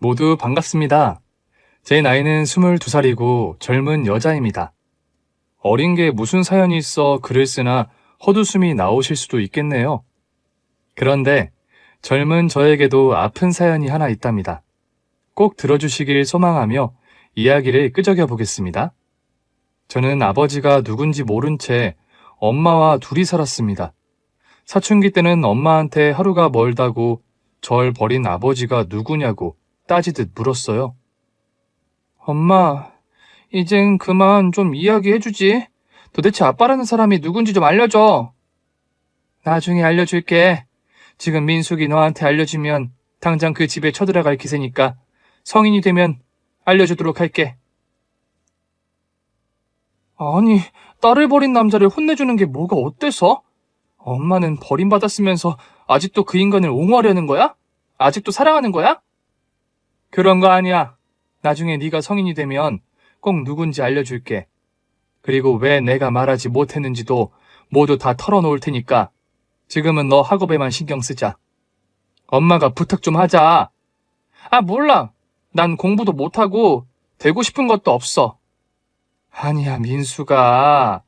모두 반갑습니다. 제 나이는 22살이고 젊은 여자입니다. 어린 게 무슨 사연이 있어 글을 쓰나 헛웃음이 나오실 수도 있겠네요. 그런데 젊은 저에게도 아픈 사연이 하나 있답니다. 꼭 들어주시길 소망하며 이야기를 끄적여 보겠습니다. 저는 아버지가 누군지 모른 채 엄마와 둘이 살았습니다. 사춘기 때는 엄마한테 하루가 멀다고 절 버린 아버지가 누구냐고 따지듯 물었어요. 엄마, 이젠 그만 좀 이야기해주지. 도대체 아빠라는 사람이 누군지 좀 알려줘. 나중에 알려줄게. 지금 민숙이 너한테 알려주면 당장 그 집에 쳐들어갈 기세니까 성인이 되면 알려주도록 할게. 아니, 딸을 버린 남자를 혼내주는 게 뭐가 어때서? 엄마는 버림받았으면서 아직도 그 인간을 옹호하려는 거야? 아직도 사랑하는 거야? 그런 거 아니야. 나중에 네가 성인이 되면 꼭 누군지 알려줄게. 그리고 왜 내가 말하지 못했는지도 모두 다 털어놓을 테니까 지금은 너 학업에만 신경 쓰자. 엄마가 부탁 좀 하자. 아, 몰라. 난 공부도 못하고 되고 싶은 것도 없어. 아니야, 민수가.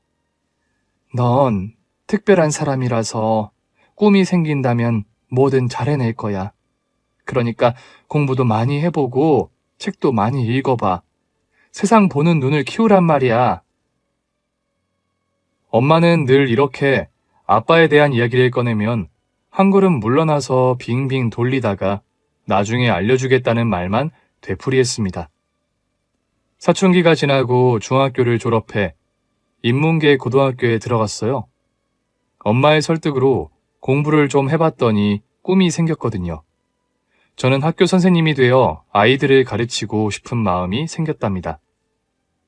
넌 특별한 사람이라서 꿈이 생긴다면 뭐든 잘 해낼 거야. 그러니까 공부도 많이 해보고 책도 많이 읽어봐. 세상 보는 눈을 키우란 말이야. 엄마는 늘 이렇게 아빠에 대한 이야기를 꺼내면 한 걸음 물러나서 빙빙 돌리다가 나중에 알려주겠다는 말만 되풀이했습니다. 사춘기가 지나고 중학교를 졸업해 인문계 고등학교에 들어갔어요. 엄마의 설득으로 공부를 좀 해봤더니 꿈이 생겼거든요. 저는 학교 선생님이 되어 아이들을 가르치고 싶은 마음이 생겼답니다.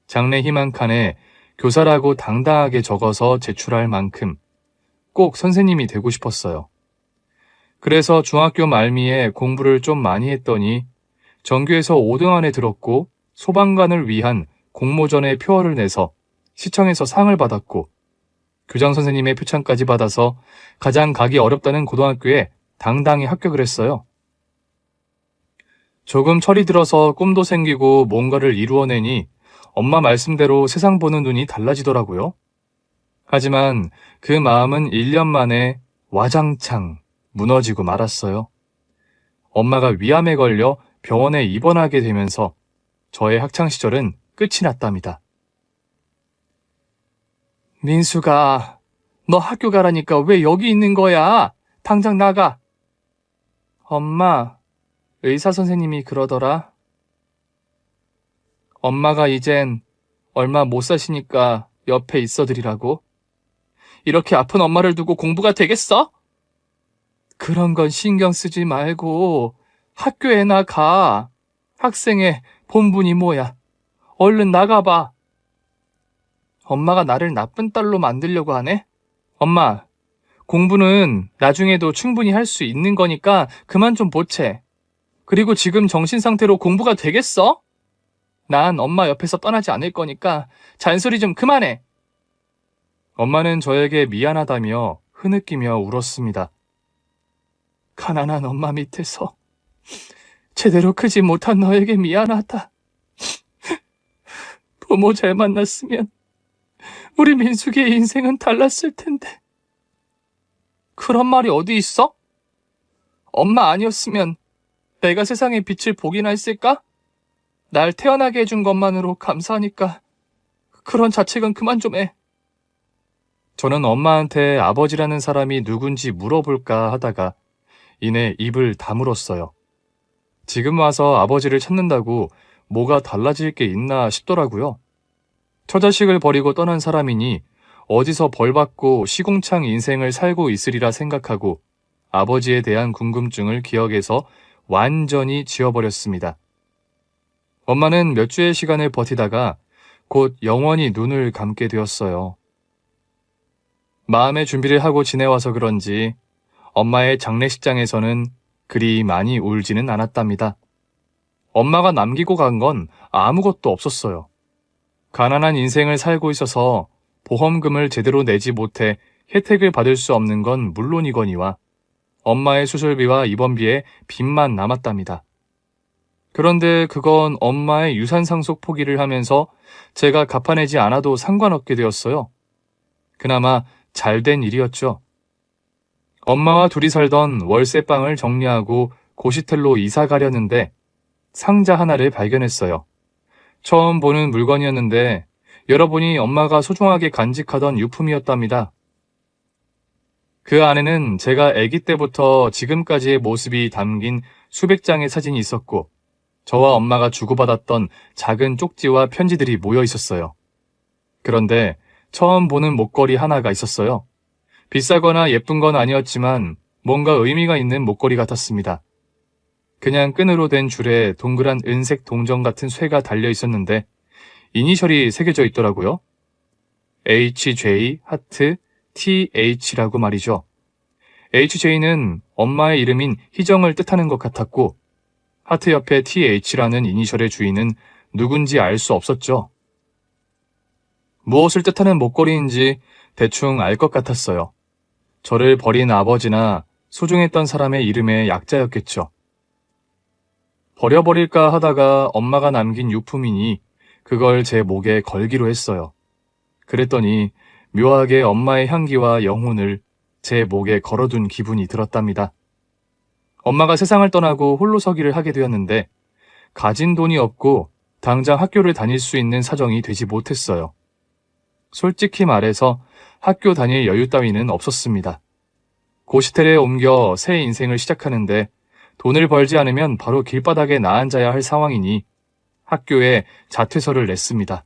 장래 희망 칸에 교사라고 당당하게 적어서 제출할 만큼 꼭 선생님이 되고 싶었어요. 그래서 중학교 말미에 공부를 좀 많이 했더니 전교에서 5등 안에 들었고 소방관을 위한 공모전에 표어를 내서 시청에서 상을 받았고 교장 선생님의 표창까지 받아서 가장 가기 어렵다는 고등학교에 당당히 합격을 했어요. 조금 철이 들어서 꿈도 생기고 뭔가를 이루어내니 엄마 말씀대로 세상 보는 눈이 달라지더라고요. 하지만 그 마음은 1년 만에 와장창 무너지고 말았어요. 엄마가 위암에 걸려 병원에 입원하게 되면서 저의 학창시절은 끝이 났답니다. 민수가, 너 학교 가라니까 왜 여기 있는 거야? 당장 나가. 엄마, 의사 선생님이 그러더라. 엄마가 이젠 얼마 못 사시니까 옆에 있어드리라고. 이렇게 아픈 엄마를 두고 공부가 되겠어? 그런 건 신경 쓰지 말고 학교에나 가. 학생의 본분이 뭐야. 얼른 나가봐. 엄마가 나를 나쁜 딸로 만들려고 하네? 엄마, 공부는 나중에도 충분히 할 수 있는 거니까 그만 좀 보채. 그리고 지금 정신 상태로 공부가 되겠어? 난 엄마 옆에서 떠나지 않을 거니까 잔소리 좀 그만해. 엄마는 저에게 미안하다며 흐느끼며 울었습니다. 가난한 엄마 밑에서 제대로 크지 못한 너에게 미안하다. 부모 잘 만났으면 우리 민숙이의 인생은 달랐을 텐데. 그런 말이 어디 있어? 엄마 아니었으면 내가 세상의 빛을 보기나 했을까? 날 태어나게 해준 것만으로 감사하니까 그런 자책은 그만 좀 해. 저는 엄마한테 아버지라는 사람이 누군지 물어볼까 하다가 이내 입을 다물었어요. 지금 와서 아버지를 찾는다고 뭐가 달라질 게 있나 싶더라고요. 처자식을 버리고 떠난 사람이니 어디서 벌받고 시궁창 인생을 살고 있으리라 생각하고 아버지에 대한 궁금증을 기억해서 완전히 지워버렸습니다. 엄마는 몇 주의 시간을 버티다가 곧 영원히 눈을 감게 되었어요. 마음의 준비를 하고 지내와서 그런지 엄마의 장례식장에서는 그리 많이 울지는 않았답니다. 엄마가 남기고 간 건 아무것도 없었어요. 가난한 인생을 살고 있어서 보험금을 제대로 내지 못해 혜택을 받을 수 없는 건 물론이거니와 엄마의 수술비와 입원비에 빚만 남았답니다. 그런데 그건 엄마의 유산 상속 포기를 하면서 제가 갚아내지 않아도 상관없게 되었어요. 그나마 잘된 일이었죠. 엄마와 둘이 살던 월세방을 정리하고 고시텔로 이사 가려는데 상자 하나를 발견했어요. 처음 보는 물건이었는데 열어보니 엄마가 소중하게 간직하던 유품이었답니다. 그 안에는 제가 아기 때부터 지금까지의 모습이 담긴 수백 장의 사진이 있었고 저와 엄마가 주고받았던 작은 쪽지와 편지들이 모여 있었어요. 그런데 처음 보는 목걸이 하나가 있었어요. 비싸거나 예쁜 건 아니었지만 뭔가 의미가 있는 목걸이 같았습니다. 그냥 끈으로 된 줄에 동그란 은색 동전 같은 쇠가 달려 있었는데 이니셜이 새겨져 있더라고요. HJ 하트 TH라고 말이죠. HJ는 엄마의 이름인 희정을 뜻하는 것 같았고 하트 옆에 TH라는 이니셜의 주인은 누군지 알 수 없었죠. 무엇을 뜻하는 목걸이인지 대충 알 것 같았어요. 저를 버린 아버지나 소중했던 사람의 이름의 약자였겠죠. 버려버릴까 하다가 엄마가 남긴 유품이니 그걸 제 목에 걸기로 했어요. 그랬더니 묘하게 엄마의 향기와 영혼을 제 목에 걸어둔 기분이 들었답니다. 엄마가 세상을 떠나고 홀로서기를 하게 되었는데 가진 돈이 없고 당장 학교를 다닐 수 있는 사정이 되지 못했어요. 솔직히 말해서 학교 다닐 여유 따위는 없었습니다. 고시텔에 옮겨 새 인생을 시작하는데 돈을 벌지 않으면 바로 길바닥에 나앉아야 할 상황이니 학교에 자퇴서를 냈습니다.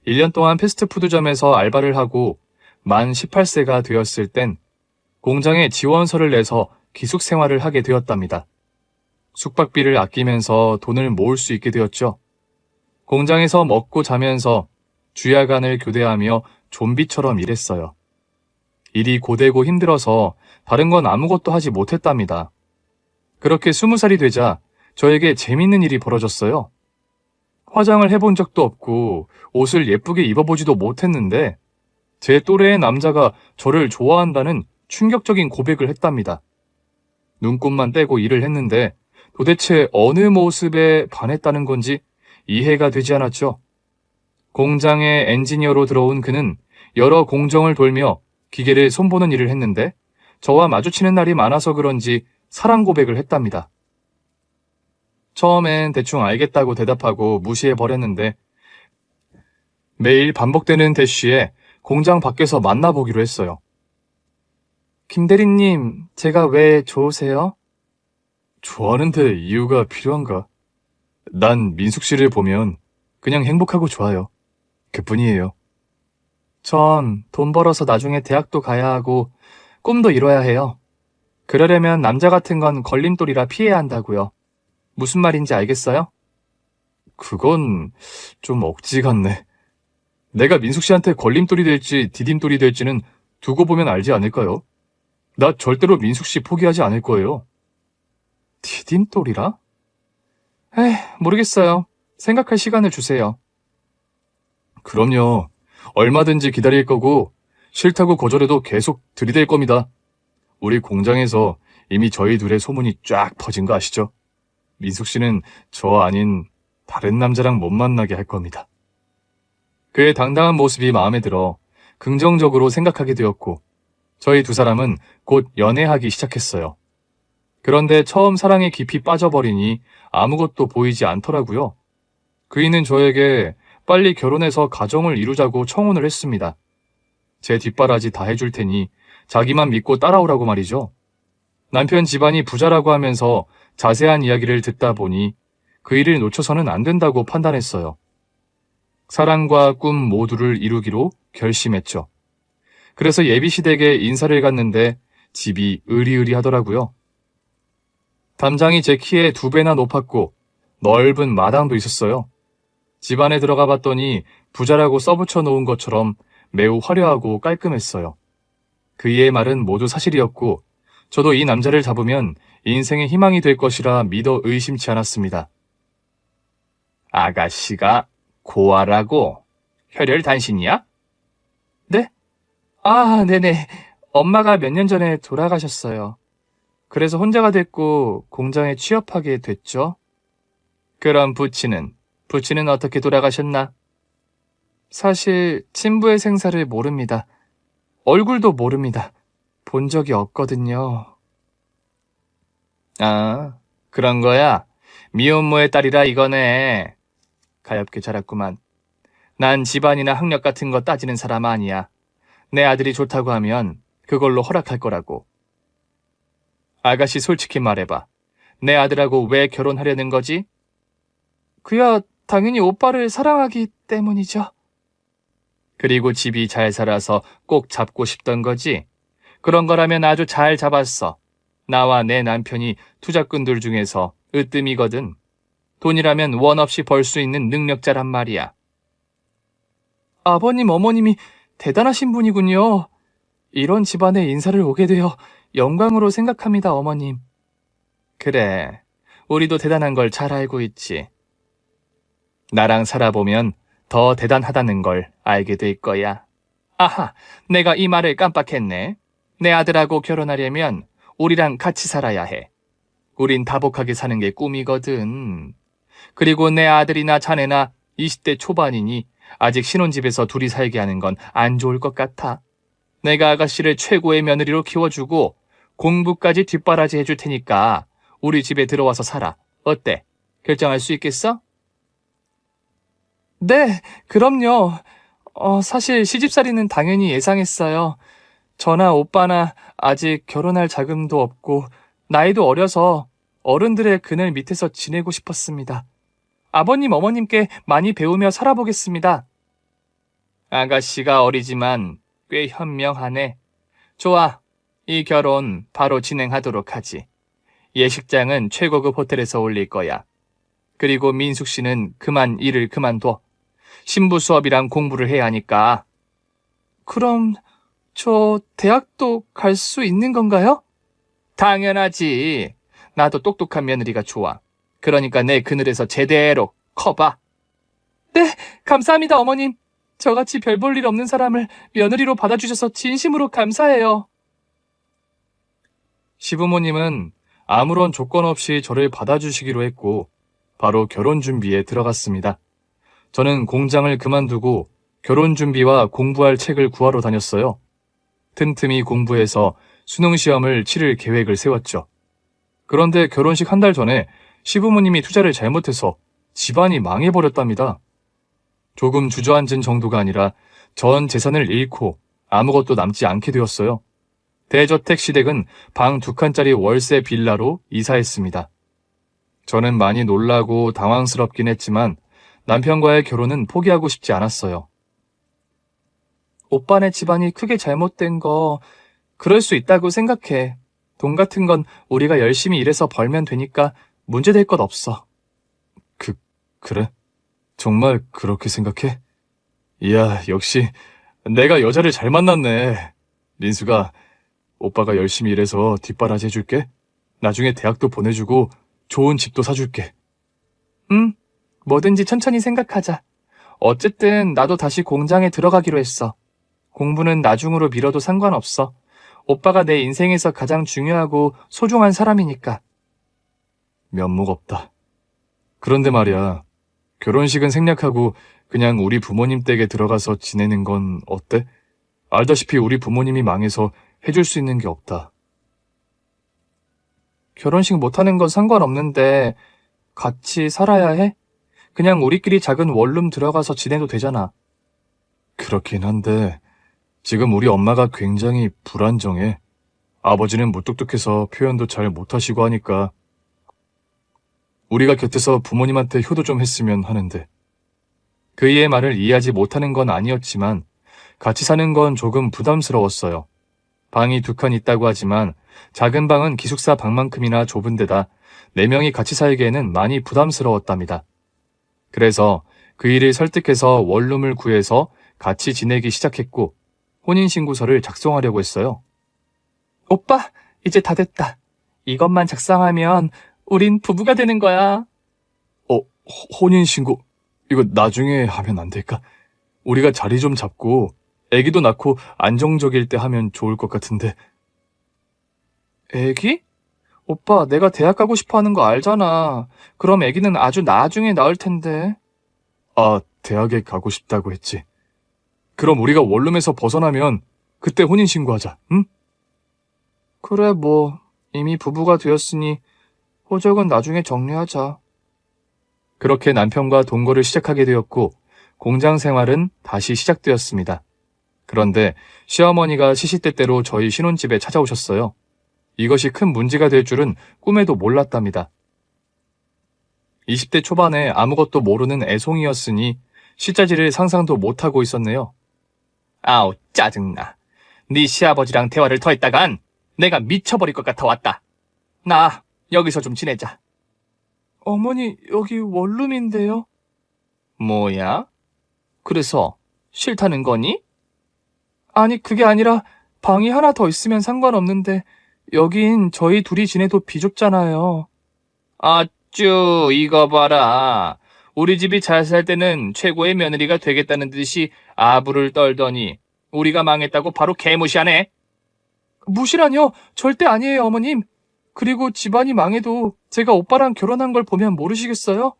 1년 동안 패스트푸드점에서 알바를 하고 만 18세가 되었을 땐 공장에 지원서를 내서 기숙생활을 하게 되었답니다. 숙박비를 아끼면서 돈을 모을 수 있게 되었죠. 공장에서 먹고 자면서 주야간을 교대하며 좀비처럼 일했어요. 일이 고되고 힘들어서 다른 건 아무것도 하지 못했답니다. 그렇게 20살이 되자 저에게 재밌는 일이 벌어졌어요. 화장을 해본 적도 없고 옷을 예쁘게 입어보지도 못했는데 제 또래의 남자가 저를 좋아한다는 충격적인 고백을 했답니다. 눈곱만 떼고 일을 했는데 도대체 어느 모습에 반했다는 건지 이해가 되지 않았죠. 공장에 엔지니어로 들어온 그는 여러 공정을 돌며 기계를 손보는 일을 했는데 저와 마주치는 날이 많아서 그런지 사랑 고백을 했답니다. 처음엔 대충 알겠다고 대답하고 무시해버렸는데 매일 반복되는 대쉬에 공장 밖에서 만나보기로 했어요. 김대리님, 제가 왜 좋으세요? 좋아하는데 이유가 필요한가? 난 민숙 씨를 보면 그냥 행복하고 좋아요. 그뿐이에요. 전 돈 벌어서 나중에 대학도 가야 하고 꿈도 이뤄야 해요. 그러려면 남자 같은 건 걸림돌이라 피해야 한다고요. 무슨 말인지 알겠어요? 그건 좀 억지 같네. 내가 민숙 씨한테 걸림돌이 될지 디딤돌이 될지는 두고 보면 알지 않을까요? 나 절대로 민숙 씨 포기하지 않을 거예요. 디딤돌이라? 모르겠어요. 생각할 시간을 주세요. 그럼요. 얼마든지 기다릴 거고 싫다고 거절해도 계속 들이댈 겁니다. 우리 공장에서 이미 저희 둘의 소문이 쫙 퍼진 거 아시죠? 민숙 씨는 저 아닌 다른 남자랑 못 만나게 할 겁니다. 그의 당당한 모습이 마음에 들어 긍정적으로 생각하게 되었고 저희 두 사람은 곧 연애하기 시작했어요. 그런데 처음 사랑에 깊이 빠져버리니 아무것도 보이지 않더라고요. 그이는 저에게 빨리 결혼해서 가정을 이루자고 청혼을 했습니다. 제 뒷바라지 다 해줄 테니 자기만 믿고 따라오라고 말이죠. 남편 집안이 부자라고 하면서 자세한 이야기를 듣다 보니 그 일을 놓쳐서는 안 된다고 판단했어요. 사랑과 꿈 모두를 이루기로 결심했죠. 그래서 예비시댁에 인사를 갔는데 집이 으리으리하더라고요. 담장이 제 키의 2배나 높았고 넓은 마당도 있었어요. 집 안에 들어가 봤더니 부자라고 써붙여 놓은 것처럼 매우 화려하고 깔끔했어요. 그이의 말은 모두 사실이었고 저도 이 남자를 잡으면 인생의 희망이 될 것이라 믿어 의심치 않았습니다. 아가씨가 고아라고 혈혈단신이야? 네? 아, 네네. 엄마가 몇 년 전에 돌아가셨어요. 그래서 혼자가 됐고 공장에 취업하게 됐죠. 그럼 부친은 어떻게 돌아가셨나? 사실 친부의 생사를 모릅니다. 얼굴도 모릅니다. 본 적이 없거든요. 아, 그런 거야? 미혼모의 딸이라 이거네. 가엾게 자랐구만. 난 집안이나 학력 같은 거 따지는 사람 아니야. 내 아들이 좋다고 하면 그걸로 허락할 거라고. 아가씨 솔직히 말해봐. 내 아들하고 왜 결혼하려는 거지? 그야 당연히 오빠를 사랑하기 때문이죠. 그리고 집이 잘 살아서 꼭 잡고 싶던 거지? 그런 거라면 아주 잘 잡았어. 나와 내 남편이 투자꾼들 중에서 으뜸이거든. 돈이라면 원 없이 벌 수 있는 능력자란 말이야. 아버님, 어머님이 대단하신 분이군요. 이런 집안에 인사를 오게 되어 영광으로 생각합니다, 어머님. 그래, 우리도 대단한 걸 잘 알고 있지. 나랑 살아보면 더 대단하다는 걸 알게 될 거야. 아하, 내가 이 말을 깜빡했네. 내 아들하고 결혼하려면 우리랑 같이 살아야 해. 우린 다복하게 사는 게 꿈이거든. 그리고 내 아들이나 자네나 20대 초반이니 아직 신혼집에서 둘이 살게 하는 건 안 좋을 것 같아. 내가 아가씨를 최고의 며느리로 키워주고 공부까지 뒷바라지 해줄 테니까 우리 집에 들어와서 살아. 어때? 결정할 수 있겠어? 네, 그럼요. 사실 시집살이는 당연히 예상했어요. 저나 오빠나 아직 결혼할 자금도 없고 나이도 어려서 어른들의 그늘 밑에서 지내고 싶었습니다. 아버님, 어머님께 많이 배우며 살아보겠습니다. 아가씨가 어리지만 꽤 현명하네. 좋아, 이 결혼 바로 진행하도록 하지. 예식장은 최고급 호텔에서 올릴 거야. 그리고 민숙 씨는 그만 일을 그만둬. 신부 수업이랑 공부를 해야 하니까. 그럼 저 대학도 갈 수 있는 건가요? 당연하지. 나도 똑똑한 며느리가 좋아. 그러니까 내 그늘에서 제대로 커봐. 네, 감사합니다, 어머님. 저같이 별 볼 일 없는 사람을 며느리로 받아주셔서 진심으로 감사해요. 시부모님은 아무런 조건 없이 저를 받아주시기로 했고 바로 결혼 준비에 들어갔습니다. 저는 공장을 그만두고 결혼 준비와 공부할 책을 구하러 다녔어요. 틈틈이 공부해서 수능 시험을 치를 계획을 세웠죠. 그런데 결혼식 한 달 전에 시부모님이 투자를 잘못해서 집안이 망해버렸답니다. 조금 주저앉은 정도가 아니라 전 재산을 잃고 아무것도 남지 않게 되었어요. 대저택 시댁은 방 2칸짜리 월세 빌라로 이사했습니다. 저는 많이 놀라고 당황스럽긴 했지만 남편과의 결혼은 포기하고 싶지 않았어요. 오빠네 집안이 크게 잘못된 거 그럴 수 있다고 생각해. 돈 같은 건 우리가 열심히 일해서 벌면 되니까 문제될 것 없어. 그래? 정말 그렇게 생각해? 이야, 역시 내가 여자를 잘 만났네. 민수가, 오빠가 열심히 일해서 뒷바라지 해줄게. 나중에 대학도 보내주고 좋은 집도 사줄게. 응, 뭐든지 천천히 생각하자. 어쨌든 나도 다시 공장에 들어가기로 했어. 공부는 나중으로 미뤄도 상관없어. 오빠가 내 인생에서 가장 중요하고 소중한 사람이니까. 면목 없다. 그런데 말이야, 결혼식은 생략하고 그냥 우리 부모님 댁에 들어가서 지내는 건 어때? 알다시피 우리 부모님이 망해서 해줄 수 있는 게 없다. 결혼식 못하는 건 상관없는데 같이 살아야 해? 그냥 우리끼리 작은 원룸 들어가서 지내도 되잖아. 그렇긴 한데 지금 우리 엄마가 굉장히 불안정해. 아버지는 무뚝뚝해서 표현도 잘 못하시고 하니까 우리가 곁에서 부모님한테 효도 좀 했으면 하는데. 그이의 말을 이해하지 못하는 건 아니었지만 같이 사는 건 조금 부담스러웠어요. 방이 2칸 있다고 하지만 작은 방은 기숙사 방만큼이나 좁은 데다 4명이 같이 살기에는 많이 부담스러웠답니다. 그래서 그이를 설득해서 원룸을 구해서 같이 지내기 시작했고 혼인신고서를 작성하려고 했어요. 오빠, 이제 다 됐다. 이것만 작성하면 우린 부부가 되는 거야. 혼인신고, 이거 나중에 하면 안 될까? 우리가 자리 좀 잡고 애기도 낳고 안정적일 때 하면 좋을 것 같은데. 애기? 오빠, 내가 대학 가고 싶어 하는 거 알잖아. 그럼 애기는 아주 나중에 낳을 텐데. 아, 대학에 가고 싶다고 했지. 그럼 우리가 원룸에서 벗어나면 그때 혼인신고하자, 응? 그래, 뭐, 이미 부부가 되었으니 호적은 나중에 정리하자. 그렇게 남편과 동거를 시작하게 되었고, 공장 생활은 다시 시작되었습니다. 그런데 시어머니가 시시때때로 저희 신혼집에 찾아오셨어요. 이것이 큰 문제가 될 줄은 꿈에도 몰랐답니다. 20대 초반에 아무것도 모르는 애송이였으니 시자지를 상상도 못하고 있었네요. 아우, 짜증나. 네 시아버지랑 대화를 더 했다간 내가 미쳐버릴 것 같아 왔다. 나 여기서 좀 지내자. 어머니, 여기 원룸인데요. 뭐야? 그래서 싫다는 거니? 아니, 그게 아니라 방이 하나 더 있으면 상관없는데 여긴 저희 둘이 지내도 비좁잖아요. 아쭈, 이거 봐라. 우리 집이 잘 살 때는 최고의 며느리가 되겠다는 듯이 아부를 떨더니 우리가 망했다고 바로 개무시하네. 무시라뇨? 절대 아니에요, 어머님. 그리고 집안이 망해도 제가 오빠랑 결혼한 걸 보면 모르시겠어요?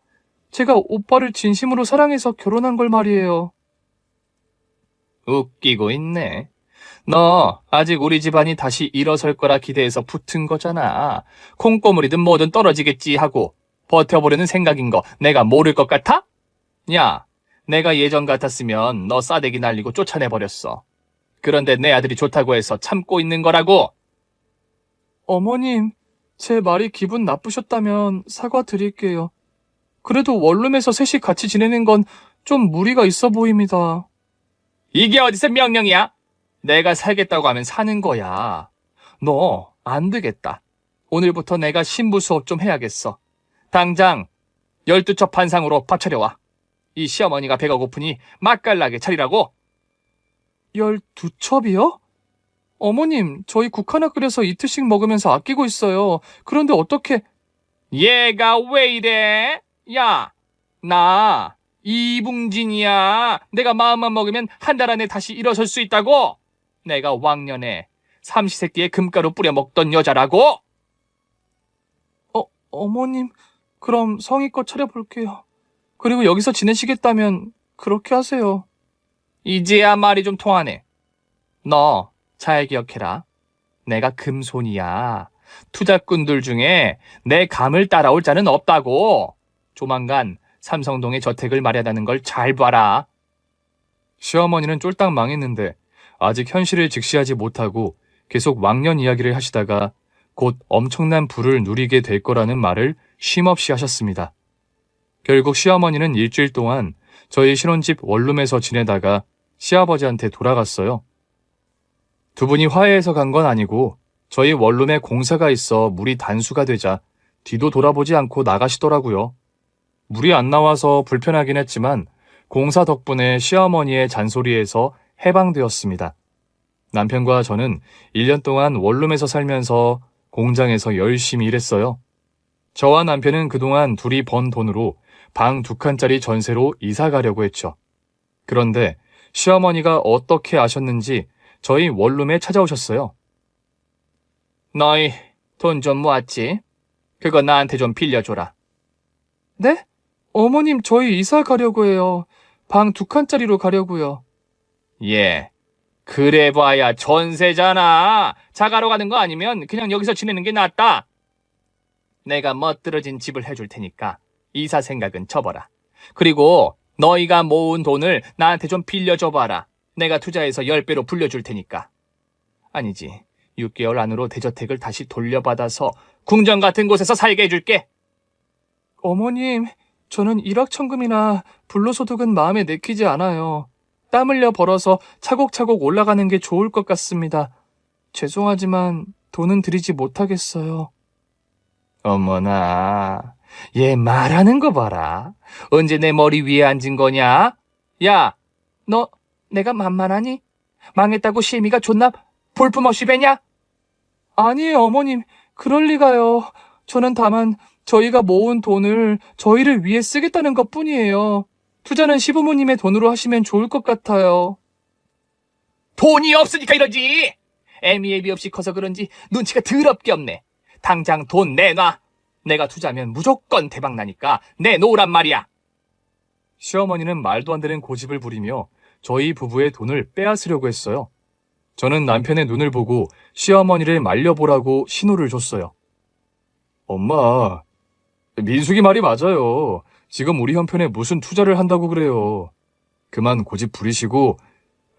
제가 오빠를 진심으로 사랑해서 결혼한 걸 말이에요. 웃기고 있네. 너 아직 우리 집안이 다시 일어설 거라 기대해서 붙은 거잖아. 콩고물이든 뭐든 떨어지겠지 하고 버텨보려는 생각인 거 내가 모를 것 같아? 야, 내가 예전 같았으면 너 싸대기 날리고 쫓아내버렸어. 그런데 내 아들이 좋다고 해서 참고 있는 거라고. 어머님, 제 말이 기분 나쁘셨다면 사과드릴게요. 그래도 원룸에서 셋이 같이 지내는 건 좀 무리가 있어 보입니다. 이게 어디서 명령이야? 내가 살겠다고 하면 사는 거야. 너 안 되겠다. 오늘부터 내가 신부 수업 좀 해야겠어. 당장 12첩 반상으로 밥 차려와. 이 시어머니가 배가 고프니 맛깔나게 차리라고. 12첩이요? 어머님, 저희 국 하나 끓여서 이틀씩 먹으면서 아끼고 있어요. 그런데 어떻게... 얘가 왜 이래? 야, 나 이붕진이야. 내가 마음만 먹으면 한 달 안에 다시 일어설 수 있다고. 내가 왕년에 삼시세끼에 금가루 뿌려 먹던 여자라고. 어머님, 그럼 성의껏 차려볼게요. 그리고 여기서 지내시겠다면 그렇게 하세요. 이제야 말이 좀 통하네. 너 잘 기억해라. 내가 금손이야. 투자꾼들 중에 내 감을 따라올 자는 없다고. 조만간 삼성동에 저택을 마련하는 걸 잘 봐라. 시어머니는 쫄딱 망했는데 아직 현실을 직시하지 못하고 계속 왕년 이야기를 하시다가 곧 엄청난 부를 누리게 될 거라는 말을 쉼없이 하셨습니다. 결국 시어머니는 일주일 동안 저희 신혼집 원룸에서 지내다가 시아버지한테 돌아갔어요. 두 분이 화해해서 간 건 아니고 저희 원룸에 공사가 있어 물이 단수가 되자 뒤도 돌아보지 않고 나가시더라고요. 물이 안 나와서 불편하긴 했지만 공사 덕분에 시어머니의 잔소리에서 해방되었습니다. 남편과 저는 1년 동안 원룸에서 살면서 공장에서 열심히 일했어요. 저와 남편은 그동안 둘이 번 돈으로 방 2칸짜리 전세로 이사 가려고 했죠. 그런데 시어머니가 어떻게 아셨는지 저희 원룸에 찾아오셨어요. 너희 돈 좀 모았지? 그거 나한테 좀 빌려줘라. 네? 어머님, 저희 이사 가려고 해요. 방 2칸짜리로 가려고요. 예, 그래 봐야 전세잖아. 자가로 가는 거 아니면 그냥 여기서 지내는 게 낫다. 내가 멋들어진 집을 해줄 테니까 이사 생각은 접어라. 그리고 너희가 모은 돈을 나한테 좀 빌려줘봐라. 내가 투자해서 10배로 불려줄 테니까. 아니지, 6개월 안으로 대저택을 다시 돌려받아서 궁전 같은 곳에서 살게 해줄게. 어머님, 저는 일확천금이나 불로소득은 마음에 내키지 않아요. 땀 흘려 벌어서 차곡차곡 올라가는 게 좋을 것 같습니다. 죄송하지만 돈은 드리지 못하겠어요. 어머나, 얘 말하는 거 봐라. 언제 내 머리 위에 앉은 거냐? 야, 너 내가 만만하니? 망했다고 시애미가 존나 볼품없이 배냐? 아니에요, 어머님. 그럴 리가요. 저는 다만 저희가 모은 돈을 저희를 위해 쓰겠다는 것뿐이에요. 투자는 시부모님의 돈으로 하시면 좋을 것 같아요. 돈이 없으니까 이러지. 애미애비 없이 커서 그런지 눈치가 더럽게 없네. 당장 돈 내놔. 내가 투자하면 무조건 대박 나니까 내놓으란 말이야. 시어머니는 말도 안 되는 고집을 부리며 저희 부부의 돈을 빼앗으려고 했어요. 저는 남편의 눈을 보고 시어머니를 말려보라고 신호를 줬어요. 엄마, 민숙이 말이 맞아요. 지금 우리 형편에 무슨 투자를 한다고 그래요. 그만 고집 부리시고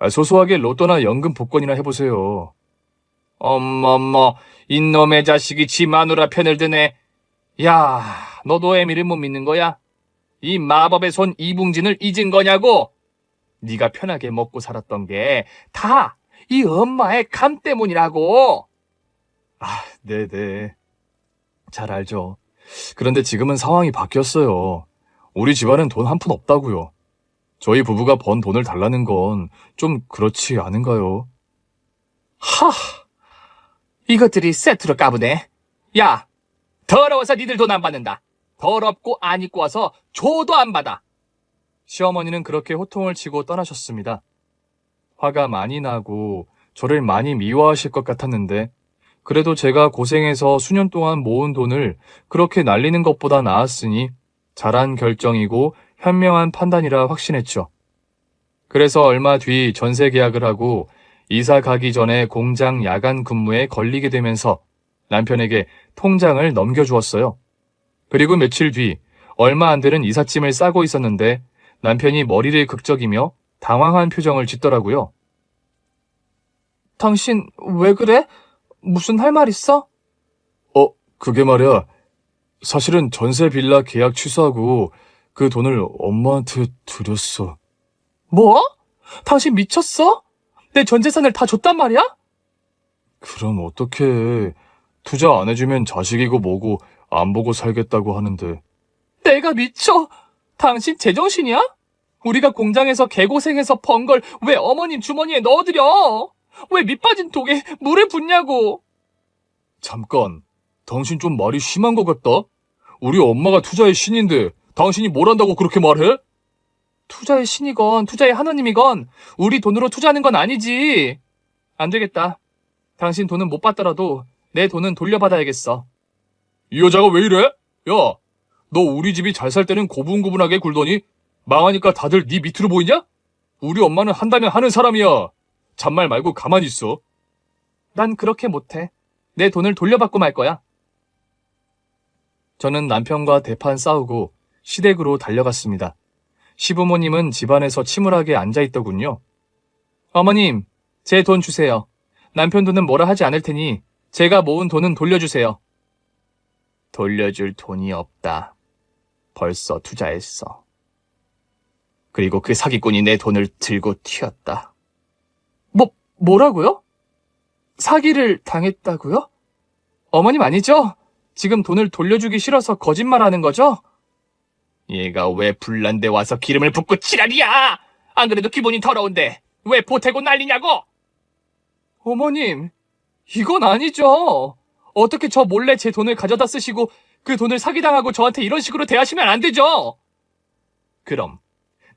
소소하게 로또나 연금 복권이나 해보세요. 어머머, 이놈의 자식이 지 마누라 편을 드네. 야, 너도 애미를 못 믿는 거야? 이 마법의 손 이붕진을 잊은 거냐고? 네가 편하게 먹고 살았던 게 다 이 엄마의 감 때문이라고. 네네. 잘 알죠. 그런데 지금은 상황이 바뀌었어요. 우리 집안은 돈 한 푼 없다고요. 저희 부부가 번 돈을 달라는 건 좀 그렇지 않은가요? 하, 이것들이 세트로 까부네. 야, 더러워서 니들 돈 안 받는다. 더럽고 안 입고 와서 줘도 안 받아. 시어머니는 그렇게 호통을 치고 떠나셨습니다. 화가 많이 나고 저를 많이 미워하실 것 같았는데 그래도 제가 고생해서 수년 동안 모은 돈을 그렇게 날리는 것보다 나았으니 잘한 결정이고 현명한 판단이라 확신했죠. 그래서 얼마 뒤 전세 계약을 하고 이사 가기 전에 공장 야간 근무에 걸리게 되면서 남편에게 통장을 넘겨주었어요. 그리고 며칠 뒤 얼마 안 되는 이삿짐을 싸고 있었는데 남편이 머리를 극적이며 당황한 표정을 짓더라고요. 당신 왜 그래? 무슨 할 말 있어? 그게 말이야. 사실은 전세 빌라 계약 취소하고 그 돈을 엄마한테 드렸어. 뭐? 당신 미쳤어? 내 전 재산을 다 줬단 말이야? 그럼 어떡해. 투자 안 해주면 자식이고 뭐고 안 보고 살겠다고 하는데. 내가 미쳐? 당신 제정신이야? 우리가 공장에서 개고생해서 번 걸 왜 어머님 주머니에 넣어드려? 왜 밑빠진 독에 물을 붓냐고. 잠깐, 당신 좀 말이 심한 것 같다. 우리 엄마가 투자의 신인데 당신이 뭘 한다고 그렇게 말해? 투자의 신이건 투자의 하나님이건 우리 돈으로 투자하는 건 아니지. 안 되겠다. 당신 돈은 못 받더라도 내 돈은 돌려받아야겠어. 이 여자가 왜 이래? 야, 너 우리 집이 잘 살 때는 고분고분하게 굴더니 망하니까 다들 네 밑으로 보이냐? 우리 엄마는 한다면 하는 사람이야. 잔말 말고 가만히 있어. 난 그렇게 못해. 내 돈을 돌려받고 말 거야. 저는 남편과 대판 싸우고 시댁으로 달려갔습니다. 시부모님은 집안에서 침울하게 앉아있더군요. 어머님, 제 돈 주세요. 남편 돈은 뭐라 하지 않을 테니 제가 모은 돈은 돌려주세요. 돌려줄 돈이 없다. 벌써 투자했어. 그리고 그 사기꾼이 내 돈을 들고 튀었다. 뭐라고요? 사기를 당했다고요? 어머님 아니죠? 지금 돈을 돌려주기 싫어서 거짓말하는 거죠? 얘가 왜 불난데 와서 기름을 붓고 지랄이야! 안 그래도 기분이 더러운데 왜 보태고 난리냐고! 어머님, 이건 아니죠. 어떻게 저 몰래 제 돈을 가져다 쓰시고 그 돈을 사기당하고 저한테 이런 식으로 대하시면 안 되죠. 그럼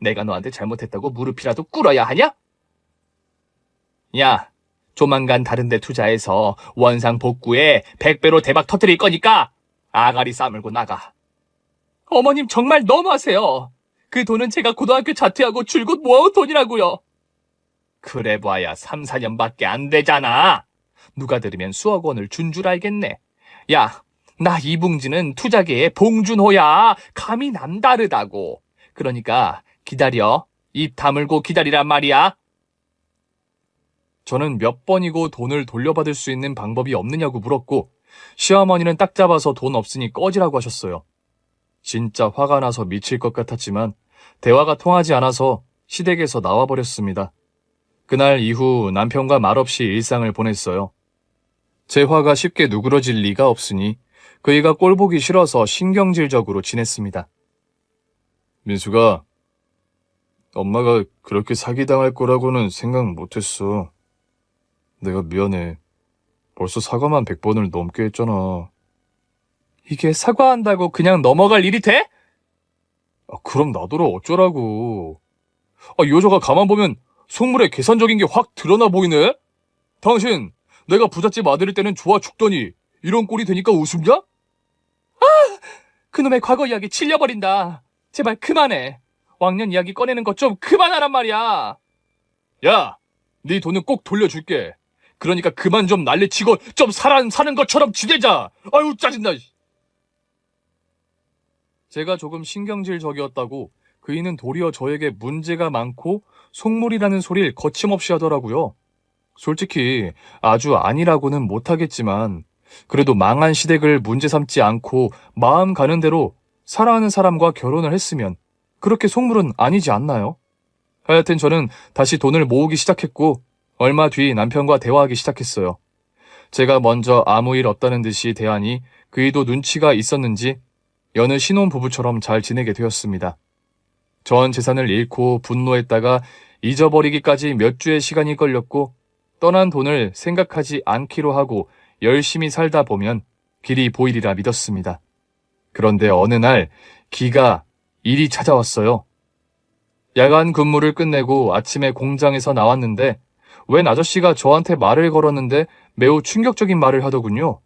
내가 너한테 잘못했다고 무릎이라도 꿇어야 하냐? 야, 조만간 다른 데 투자해서 원상 복구에 100배로 대박 터뜨릴 거니까 아가리 싸물고 나가. 어머님 정말 너무하세요. 그 돈은 제가 고등학교 자퇴하고 줄곧 모아온 돈이라고요. 그래 봐야 3, 4년밖에 안 되잖아. 누가 들으면 수억 원을 준 줄 알겠네. 야, 나 이붕지는 투자계의 봉준호야. 감이 남다르다고. 그러니까 기다려. 입 다물고 기다리란 말이야. 저는 몇 번이고 돈을 돌려받을 수 있는 방법이 없느냐고 물었고 시어머니는 딱 잡아서 돈 없으니 꺼지라고 하셨어요. 진짜 화가 나서 미칠 것 같았지만 대화가 통하지 않아서 시댁에서 나와버렸습니다. 그날 이후 남편과 말없이 일상을 보냈어요. 제 화가 쉽게 누그러질 리가 없으니 그이가 꼴보기 싫어서 신경질적으로 지냈습니다. 민수가, 엄마가 그렇게 사기당할 거라고는 생각 못했어. 내가 미안해. 벌써 사과만 100번을 넘게 했잖아. 이게 사과한다고 그냥 넘어갈 일이 돼? 그럼 나더러 어쩌라고. 이 여자가 가만 보면 속물에 계산적인 게 확 드러나 보이네? 당신, 내가 부잣집 아들일 때는 좋아 죽더니 이런 꼴이 되니까 웃음냐? 그놈의 과거 이야기 질려버린다. 제발 그만해. 왕년 이야기 꺼내는 것 좀 그만하란 말이야. 야, 네 돈은 꼭 돌려줄게. 그러니까 그만 좀 난리치고 좀 사는 것처럼 지내자. 아유, 짜증나. 제가 조금 신경질적이었다고 그이는 도리어 저에게 문제가 많고 속물이라는 소리를 거침없이 하더라고요. 솔직히 아주 아니라고는 못하겠지만 그래도 망한 시댁을 문제 삼지 않고 마음 가는 대로 사랑하는 사람과 결혼을 했으면 그렇게 속물은 아니지 않나요? 하여튼 저는 다시 돈을 모으기 시작했고 얼마 뒤 남편과 대화하기 시작했어요. 제가 먼저 아무 일 없다는 듯이 대하니 그이도 눈치가 있었는지 여느 신혼부부처럼 잘 지내게 되었습니다. 전 재산을 잃고 분노했다가 잊어버리기까지 몇 주의 시간이 걸렸고 떠난 돈을 생각하지 않기로 하고 열심히 살다 보면 길이 보이리라 믿었습니다. 그런데 어느 날 기가 일이 찾아왔어요. 야간 근무를 끝내고 아침에 공장에서 나왔는데 웬 아저씨가 저한테 말을 걸었는데 매우 충격적인 말을 하더군요.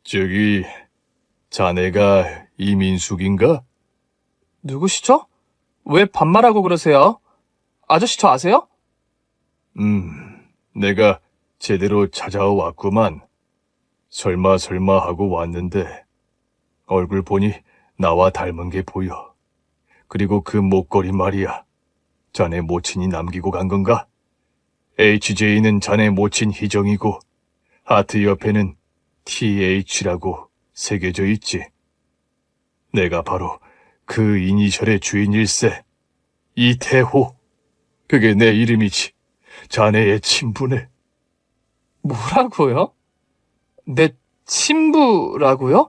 저기, 자네가 이민숙인가? 누구시죠? 왜 반말하고 그러세요? 아저씨 저 아세요? 내가 제대로 찾아왔구만. 설마 하고 왔는데 얼굴 보니 나와 닮은 게 보여. 그리고 그 목걸이 말이야. 자네 모친이 남기고 간 건가? HJ는 자네 모친 희정이고 하트 옆에는 TH라고 새겨져 있지. 내가 바로 그 이니셜의 주인일세. 이태호. 그게 내 이름이지. 자네의 친부네. 뭐라고요? 내 친부라고요?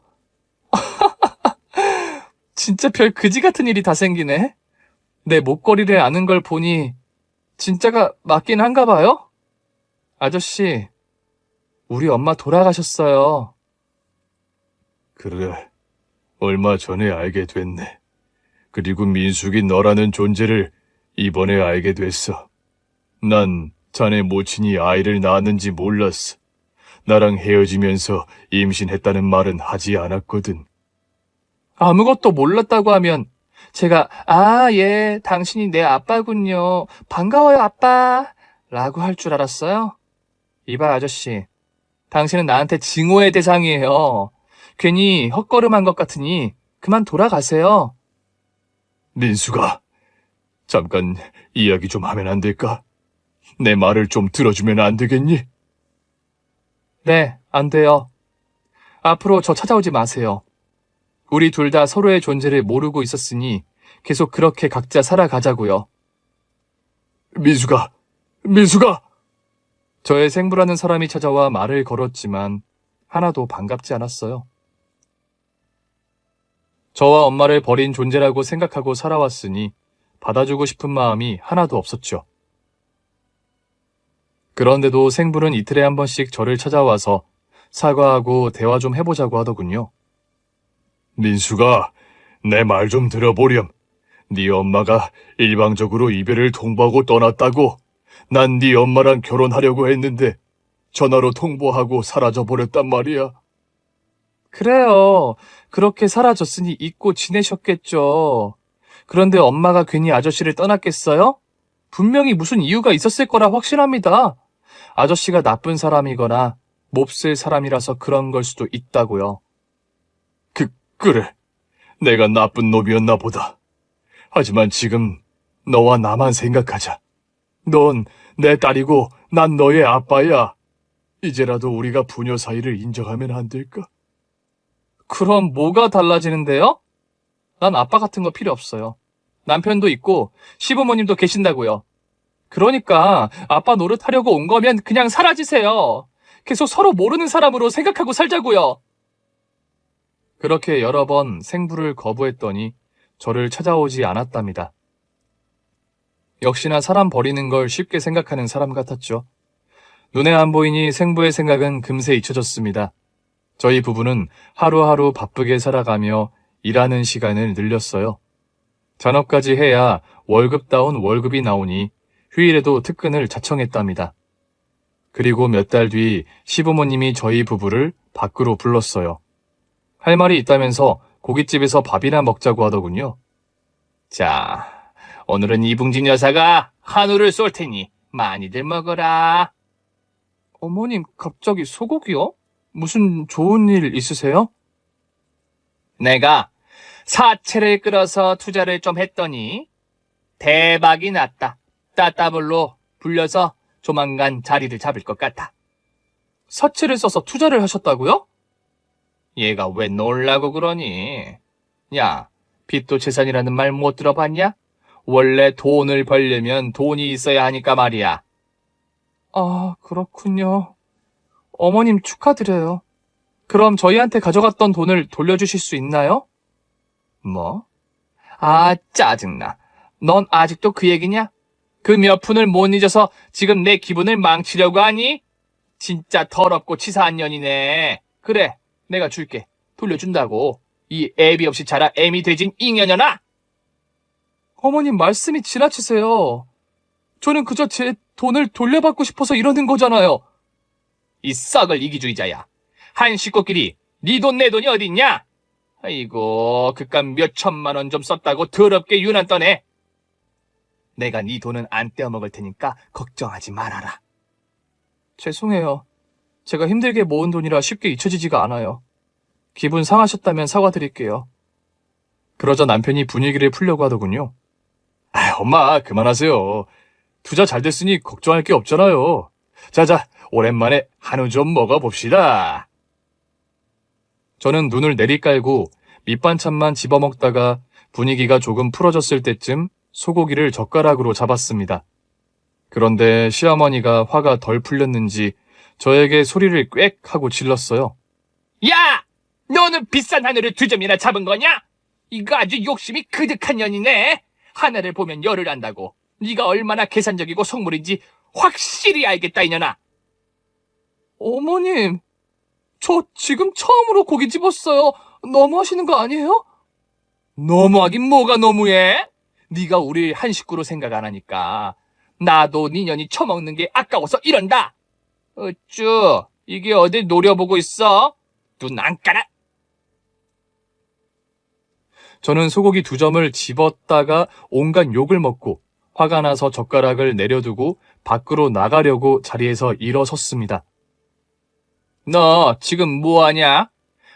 진짜 별 그지 같은 일이 다 생기네. 내 목걸이를 아는 걸 보니 진짜가 맞긴 한가 봐요? 아저씨, 우리 엄마 돌아가셨어요. 그래, 얼마 전에 알게 됐네. 그리고 민숙이 너라는 존재를 이번에 알게 됐어. 난 자네 모친이 아이를 낳았는지 몰랐어. 나랑 헤어지면서 임신했다는 말은 하지 않았거든. 아무것도 몰랐다고 하면 제가 예, 당신이 내 아빠군요. 반가워요, 아빠. 라고 할 줄 알았어요. 이봐, 아저씨. 당신은 나한테 증오의 대상이에요. 괜히 헛걸음한 것 같으니 그만 돌아가세요. 민수가, 잠깐 이야기 좀 하면 안 될까? 내 말을 좀 들어주면 안 되겠니? 네, 안 돼요. 앞으로 저 찾아오지 마세요. 우리 둘 다 서로의 존재를 모르고 있었으니 계속 그렇게 각자 살아가자고요. 민수가! 저의 생부라는 사람이 찾아와 말을 걸었지만 하나도 반갑지 않았어요. 저와 엄마를 버린 존재라고 생각하고 살아왔으니 받아주고 싶은 마음이 하나도 없었죠. 그런데도 생부는 이틀에 한 번씩 저를 찾아와서 사과하고 대화 좀 해보자고 하더군요. 민수가, 내 말 좀 들어보렴. 네 엄마가 일방적으로 이별을 통보하고 떠났다고. 난 네 엄마랑 결혼하려고 했는데 전화로 통보하고 사라져버렸단 말이야. 그래요. 그렇게 사라졌으니 잊고 지내셨겠죠. 그런데 엄마가 괜히 아저씨를 떠났겠어요? 분명히 무슨 이유가 있었을 거라 확신합니다. 아저씨가 나쁜 사람이거나 몹쓸 사람이라서 그런 걸 수도 있다고요. 그래. 내가 나쁜 놈이었나 보다. 하지만 지금 너와 나만 생각하자. 넌 내 딸이고 난 너의 아빠야. 이제라도 우리가 부녀 사이를 인정하면 안 될까? 그럼 뭐가 달라지는데요? 난 아빠 같은 거 필요 없어요. 남편도 있고 시부모님도 계신다고요. 그러니까 아빠 노릇하려고 온 거면 그냥 사라지세요. 계속 서로 모르는 사람으로 생각하고 살자고요. 그렇게 여러 번 생부를 거부했더니 저를 찾아오지 않았답니다. 역시나 사람 버리는 걸 쉽게 생각하는 사람 같았죠. 눈에 안 보이니 생부의 생각은 금세 잊혀졌습니다. 저희 부부는 하루하루 바쁘게 살아가며 일하는 시간을 늘렸어요. 잔업까지 해야 월급다운 월급이 나오니 휴일에도 특근을 자청했답니다. 그리고 몇 달 뒤 시부모님이 저희 부부를 밖으로 불렀어요. 할 말이 있다면서 고깃집에서 밥이나 먹자고 하더군요. 자, 오늘은 이붕진 여사가 한우를 쏠 테니 많이들 먹어라. 어머님, 갑자기 소고기요? 무슨 좋은 일 있으세요? 내가 사채를 끌어서 투자를 좀 했더니 대박이 났다. 따따블로 불려서 조만간 자리를 잡을 것 같아. 사채를 써서 투자를 하셨다고요? 얘가 왜 놀라고 그러니? 야, 빚도 재산이라는 말 못 들어봤냐? 원래 돈을 벌려면 돈이 있어야 하니까 말이야. 아, 그렇군요. 어머님 축하드려요. 그럼 저희한테 가져갔던 돈을 돌려주실 수 있나요? 뭐? 아, 짜증나. 넌 아직도 그 얘기냐? 그 몇 푼을 못 잊어서 지금 내 기분을 망치려고 하니? 진짜 더럽고 치사한 년이네. 그래, 내가 줄게. 돌려준다고. 이 애비 없이 자라 애미 돼진 잉여년아! 어머님 말씀이 지나치세요. 저는 그저 제 돈을 돌려받고 싶어서 이러는 거잖아요. 이 썩을 이기주의자야. 한 식구끼리 네 돈 내 돈이 어딨냐? 아이고, 그깟 몇 천만 원 좀 썼다고 더럽게 유난 떠네. 내가 네 돈은 안 떼어먹을 테니까 걱정하지 말아라. 죄송해요. 제가 힘들게 모은 돈이라 쉽게 잊혀지지가 않아요. 기분 상하셨다면 사과드릴게요. 그러자 남편이 분위기를 풀려고 하더군요. 아, 엄마, 그만하세요. 투자 잘 됐으니 걱정할 게 없잖아요. 자자, 오랜만에 한우 좀 먹어봅시다. 저는 눈을 내리깔고 밑반찬만 집어먹다가 분위기가 조금 풀어졌을 때쯤 소고기를 젓가락으로 잡았습니다. 그런데 시어머니가 화가 덜 풀렸는지 저에게 소리를 꽥 하고 질렀어요. 야! 너는 비싼 하늘을 두 점이나 잡은 거냐? 이거 아주 욕심이 그득한 년이네. 하늘을 보면 열을 안다고. 네가 얼마나 계산적이고 속물인지 확실히 알겠다, 이년아. 어머님, 저 지금 처음으로 고기 집었어요. 너무하시는 거 아니에요? 너무하긴 뭐가 너무해? 네가 우리 한 식구로 생각 안 하니까 나도 네 년이 처먹는 게 아까워서 이런다. 어쭈, 이게 어딜 노려보고 있어? 눈 안 까라. 저는 소고기 2점을 집었다가 온갖 욕을 먹고 화가 나서 젓가락을 내려두고 밖으로 나가려고 자리에서 일어섰습니다. 너 지금 뭐하냐?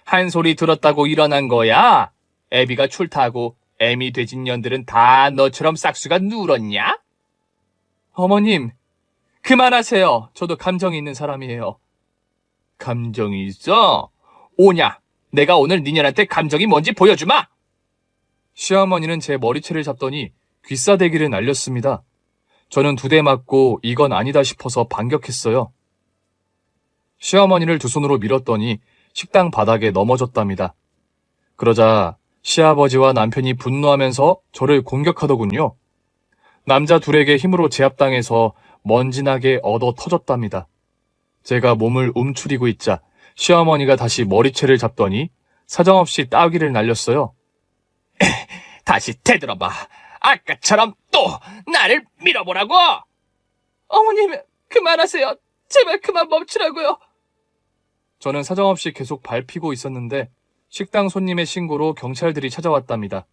한 소리 들었다고 일어난 거야? 애비가 출타하고 애미 돼진 년들은 다 너처럼 싹수가 누렇냐? 어머님, 그만하세요. 저도 감정이 있는 사람이에요. 감정이 있어? 오냐? 내가 오늘 니년한테 감정이 뭔지 보여주마! 시어머니는 제 머리채를 잡더니 귀싸대기를 날렸습니다. 저는 2대 맞고 이건 아니다 싶어서 반격했어요. 시어머니를 두 손으로 밀었더니 식당 바닥에 넘어졌답니다. 그러자 시아버지와 남편이 분노하면서 저를 공격하더군요. 남자 둘에게 힘으로 제압당해서 먼지나게 얻어 터졌답니다. 제가 몸을 움츠리고 있자 시어머니가 다시 머리채를 잡더니 사정없이 따귀를 날렸어요. 다시 되들어봐. 아까처럼 또 나를 밀어보라고! 어머님, 그만하세요. 제발 그만 멈추라고요. 저는 사정없이 계속 밟히고 있었는데 식당 손님의 신고로 경찰들이 찾아왔답니다.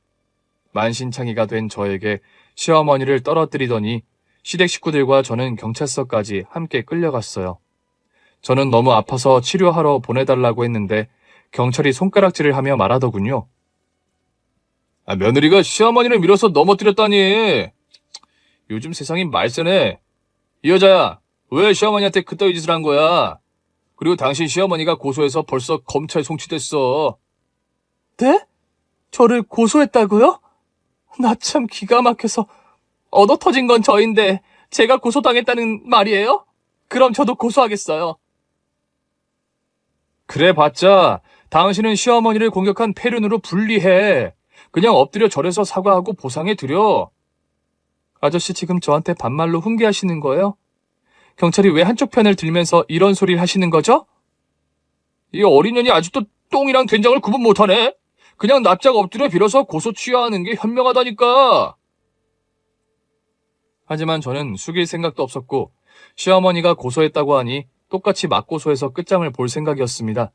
만신창이가 된 저에게 시어머니를 떨어뜨리더니 시댁 식구들과 저는 경찰서까지 함께 끌려갔어요. 저는 너무 아파서 치료하러 보내달라고 했는데 경찰이 손가락질을 하며 말하더군요. 며느리가 시어머니를 밀어서 넘어뜨렸다니. 요즘 세상이 말세네. 이 여자야, 왜 시어머니한테 그따위 짓을 한 거야? 그리고 당신 시어머니가 고소해서 벌써 검찰 송치됐어. 네? 저를 고소했다고요? 나 참 기가 막혀서 얻어 터진 건 저인데 제가 고소당했다는 말이에요? 그럼 저도 고소하겠어요. 그래 봤자 당신은 시어머니를 공격한 폐륜으로 불리해. 그냥 엎드려 절에서 사과하고 보상해드려. 아저씨 지금 저한테 반말로 훈계하시는 거예요? 경찰이 왜 한쪽 편을 들면서 이런 소리를 하시는 거죠? 이 어린년이 아직도 똥이랑 된장을 구분 못하네. 그냥 납작 엎드려 빌어서 고소 취하하는 게 현명하다니까. 하지만 저는 숙일 생각도 없었고 시어머니가 고소했다고 하니 똑같이 맞고소해서 끝장을 볼 생각이었습니다.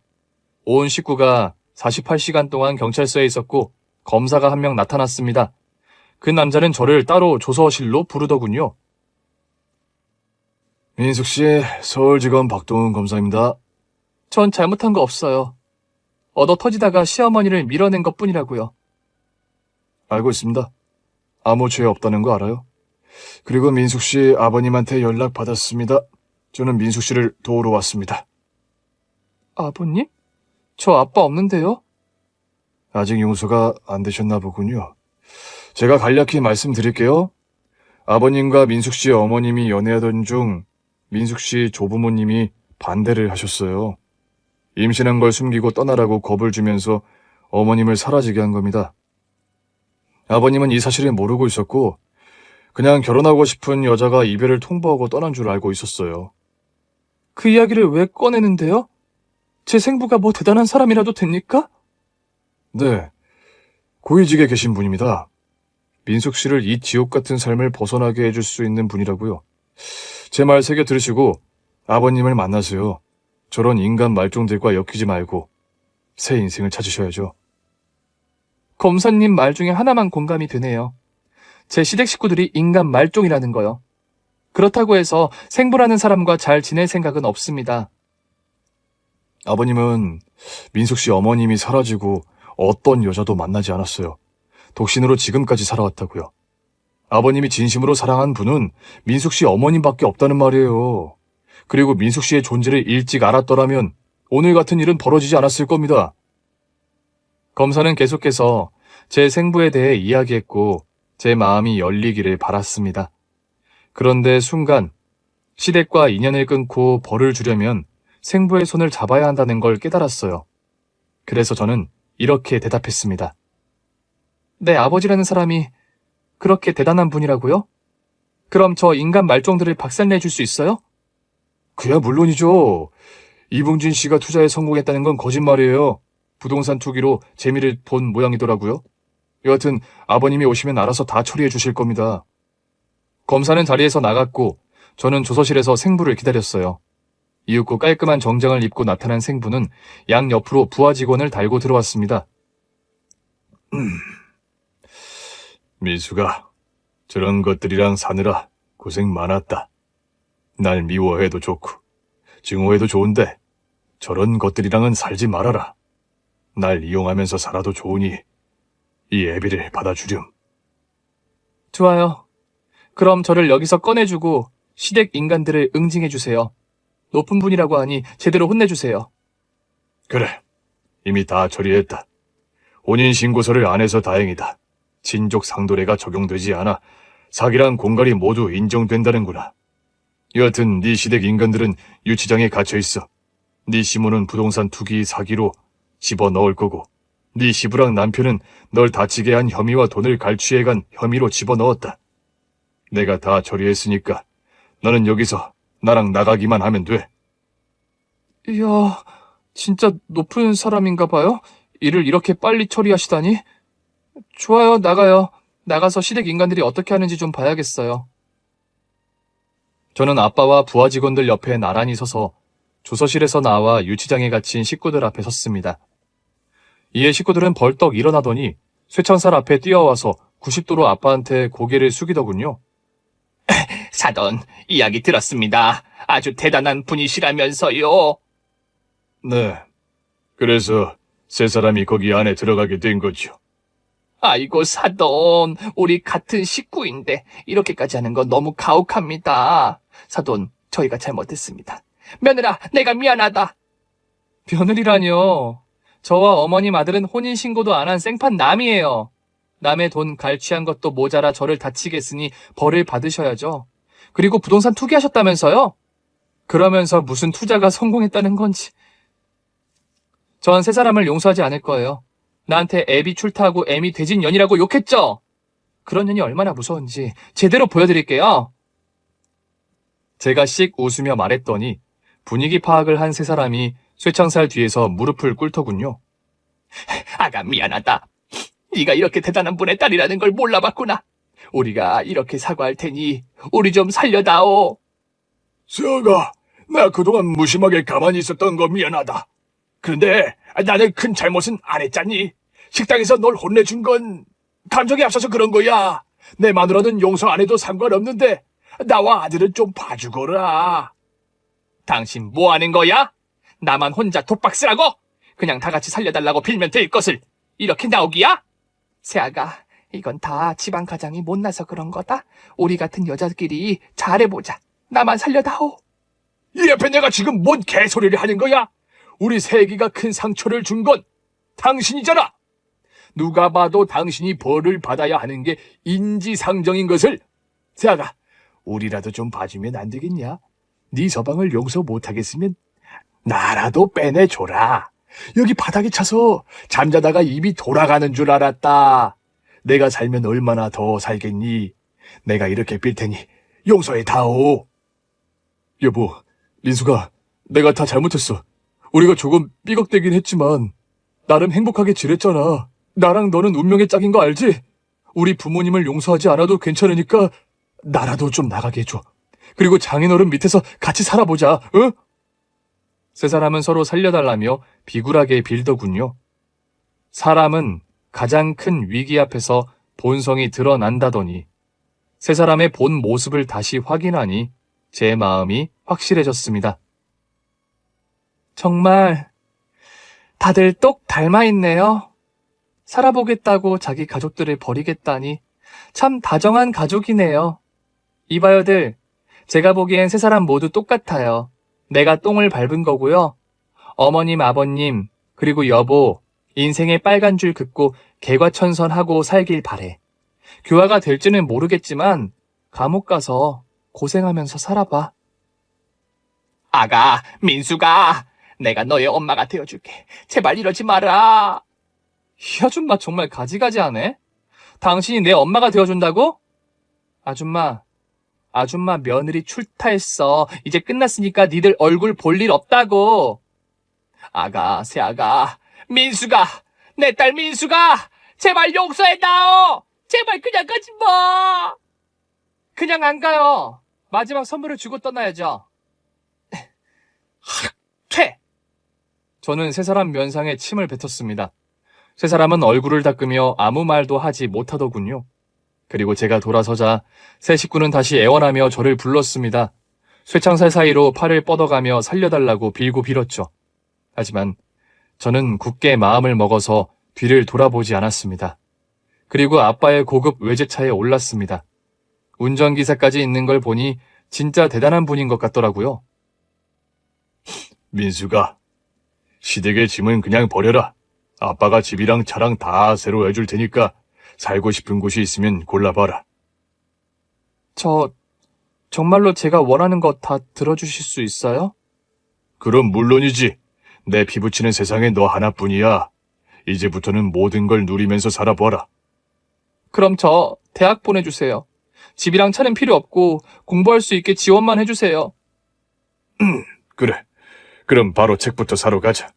온 식구가 48시간 동안 경찰서에 있었고 검사가 한 명 나타났습니다. 그 남자는 저를 따로 조서실로 부르더군요. 민숙 씨, 서울지검 박동훈 검사입니다. 전 잘못한 거 없어요. 얻어 터지다가 시어머니를 밀어낸 것뿐이라고요. 알고 있습니다. 아무 죄 없다는 거 알아요? 그리고 민숙 씨 아버님한테 연락 받았습니다. 저는 민숙 씨를 도우러 왔습니다. 아버님? 저 아빠 없는데요? 아직 용서가 안 되셨나 보군요. 제가 간략히 말씀드릴게요. 아버님과 민숙 씨 어머님이 연애하던 중 민숙 씨 조부모님이 반대를 하셨어요. 임신한 걸 숨기고 떠나라고 겁을 주면서 어머님을 사라지게 한 겁니다. 아버님은 이 사실을 모르고 있었고 그냥 결혼하고 싶은 여자가 이별을 통보하고 떠난 줄 알고 있었어요. 그 이야기를 왜 꺼내는데요? 제 생부가 뭐 대단한 사람이라도 됩니까? 네, 고위직에 계신 분입니다. 민숙 씨를 이 지옥 같은 삶을 벗어나게 해줄 수 있는 분이라고요. 제 말 새겨 들으시고 아버님을 만나세요. 저런 인간 말종들과 엮이지 말고 새 인생을 찾으셔야죠. 검사님 말 중에 하나만 공감이 되네요. 제 시댁 식구들이 인간 말종이라는 거요. 그렇다고 해서 생부라는 사람과 잘 지낼 생각은 없습니다. 아버님은 민숙 씨 어머님이 사라지고 어떤 여자도 만나지 않았어요. 독신으로 지금까지 살아왔다고요. 아버님이 진심으로 사랑한 분은 민숙 씨 어머님밖에 없다는 말이에요. 그리고 민숙 씨의 존재를 일찍 알았더라면 오늘 같은 일은 벌어지지 않았을 겁니다. 검사는 계속해서 제 생부에 대해 이야기했고 제 마음이 열리기를 바랐습니다. 그런데 순간 시댁과 인연을 끊고 벌을 주려면 생부의 손을 잡아야 한다는 걸 깨달았어요. 그래서 저는 이렇게 대답했습니다. 내 아버지라는 사람이 그렇게 대단한 분이라고요? 그럼 저 인간 말종들을 박살내줄 수 있어요? 그야 물론이죠. 이봉진 씨가 투자에 성공했다는 건 거짓말이에요. 부동산 투기로 재미를 본 모양이더라고요. 여하튼 아버님이 오시면 알아서 다 처리해 주실 겁니다. 검사는 자리에서 나갔고 저는 조서실에서 생부를 기다렸어요. 이윽고 깔끔한 정장을 입고 나타난 생부는 양 옆으로 부하 직원을 달고 들어왔습니다. 민수가 저런 것들이랑 사느라 고생 많았다. 날 미워해도 좋고 증오해도 좋은데 저런 것들이랑은 살지 말아라. 날 이용하면서 살아도 좋으니 이 애비를 받아주렴. 좋아요. 그럼 저를 여기서 꺼내주고 시댁 인간들을 응징해주세요. 높은 분이라고 하니 제대로 혼내주세요. 그래. 이미 다 처리했다. 혼인신고서를 안 해서 다행이다. 친족 상도례가 적용되지 않아 사기랑 공갈이 모두 인정된다는구나. 여하튼 네 시댁 인간들은 유치장에 갇혀있어. 네 시모는 부동산 투기 사기로 집어넣을 거고 네 시부랑 남편은 널 다치게 한 혐의와 돈을 갈취해간 혐의로 집어넣었다. 내가 다 처리했으니까 너는 여기서 나랑 나가기만 하면 돼. 이야, 진짜 높은 사람인가 봐요? 일을 이렇게 빨리 처리하시다니? 좋아요, 나가요. 나가서 시댁 인간들이 어떻게 하는지 좀 봐야겠어요. 저는 아빠와 부하 직원들 옆에 나란히 서서 조서실에서 나와 유치장에 갇힌 식구들 앞에 섰습니다. 이에 식구들은 벌떡 일어나더니 쇠창살 앞에 뛰어와서 90도로 아빠한테 고개를 숙이더군요. 사돈, 이야기 들었습니다. 아주 대단한 분이시라면서요. 네. 그래서 세 사람이 거기 안에 들어가게 된 거죠. 아이고, 사돈, 우리 같은 식구인데 이렇게까지 하는 건 너무 가혹합니다. 사돈, 저희가 잘못했습니다. 며느라, 내가 미안하다. 며느리라뇨. 저와 어머님 아들은 혼인신고도 안 한 생판 남이에요. 남의 돈 갈취한 것도 모자라 저를 다치게 했으니 벌을 받으셔야죠. 그리고 부동산 투기하셨다면서요? 그러면서 무슨 투자가 성공했다는 건지. 전 세 사람을 용서하지 않을 거예요. 나한테 애비 출타하고 애미 돼진 년이라고 욕했죠? 그런 년이 얼마나 무서운지 제대로 보여드릴게요. 제가 씩 웃으며 말했더니 분위기 파악을 한 세 사람이 쇠창살 뒤에서 무릎을 꿇더군요. 아가, 미안하다. 네가 이렇게 대단한 분의 딸이라는 걸 몰라봤구나. 우리가 이렇게 사과할 테니 우리 좀 살려다오. 세아가, 나 그동안 무심하게 가만히 있었던 거 미안하다. 그런데 나는 큰 잘못은 안 했잖니. 식당에서 널 혼내준 건 감정이 앞서서 그런 거야. 내 마누라는 용서 안 해도 상관없는데 나와 아들은 좀 봐주거라. 당신 뭐 하는 거야? 나만 혼자 독박쓰라고? 그냥 다 같이 살려달라고 빌면 될 것을 이렇게 나오기야? 세아가, 이건 다 집안 가장이 못나서 그런 거다. 우리 같은 여자끼리 잘해보자. 나만 살려다오. 이 앞에 내가 지금 뭔 개소리를 하는 거야? 우리 세기가 큰 상처를 준 건 당신이잖아. 누가 봐도 당신이 벌을 받아야 하는 게 인지상정인 것을. 세아가, 우리라도 좀 봐주면 안 되겠냐? 네 서방을 용서 못하겠으면 나라도 빼내줘라. 여기 바닥에 차서 잠자다가 입이 돌아가는 줄 알았다. 내가 살면 얼마나 더 살겠니? 내가 이렇게 빌 테니 용서해다오. 여보, 민수가, 내가 다 잘못했어. 우리가 조금 삐걱대긴 했지만 나름 행복하게 지냈잖아. 나랑 너는 운명의 짝인 거 알지? 우리 부모님을 용서하지 않아도 괜찮으니까 나라도 좀 나가게 해줘. 그리고 장인어른 밑에서 같이 살아보자, 응? 세 사람은 서로 살려달라며 비굴하게 빌더군요. 사람은 가장 큰 위기 앞에서 본성이 드러난다더니 세 사람의 본 모습을 다시 확인하니 제 마음이 확실해졌습니다. 정말 다들 똑 닮아있네요. 살아보겠다고 자기 가족들을 버리겠다니 참 다정한 가족이네요. 이봐요들, 제가 보기엔 세 사람 모두 똑같아요. 내가 똥을 밟은 거고요. 어머님, 아버님, 그리고 여보, 인생의 빨간 줄 긋고 개과천선하고 살길 바래. 교화가 될지는 모르겠지만 감옥 가서 고생하면서 살아봐. 아가, 민수가, 내가 너의 엄마가 되어줄게. 제발 이러지 마라. 이 아줌마 정말 가지가지하네. 당신이 내 엄마가 되어준다고? 아줌마 며느리 출타했어. 이제 끝났으니까 니들 얼굴 볼 일 없다고. 아가, 새아가, 민수가, 내 딸 민수가, 제발 용서해다오. 제발 그냥 가지 마. 그냥 안 가요. 마지막 선물을 주고 떠나야죠. 퇴. 저는 세 사람 면상에 침을 뱉었습니다. 세 사람은 얼굴을 닦으며 아무 말도 하지 못하더군요. 그리고 제가 돌아서자 세 식구는 다시 애원하며 저를 불렀습니다. 쇠창살 사이로 팔을 뻗어가며 살려달라고 빌고 빌었죠. 하지만 저는 굳게 마음을 먹어서 뒤를 돌아보지 않았습니다. 그리고 아빠의 고급 외제차에 올랐습니다. 운전기사까지 있는 걸 보니 진짜 대단한 분인 것 같더라고요. 민수가, 시댁의 짐은 그냥 버려라. 아빠가 집이랑 차랑 다 새로 해줄 테니까 살고 싶은 곳이 있으면 골라봐라. 정말로 제가 원하는 거 다 들어주실 수 있어요? 그럼 물론이지. 내 피부치는 세상에 너 하나뿐이야. 이제부터는 모든 걸 누리면서 살아봐라. 그럼 저 대학 보내주세요. 집이랑 차는 필요 없고 공부할 수 있게 지원만 해주세요. 그래. 그럼 바로 책부터 사러 가자.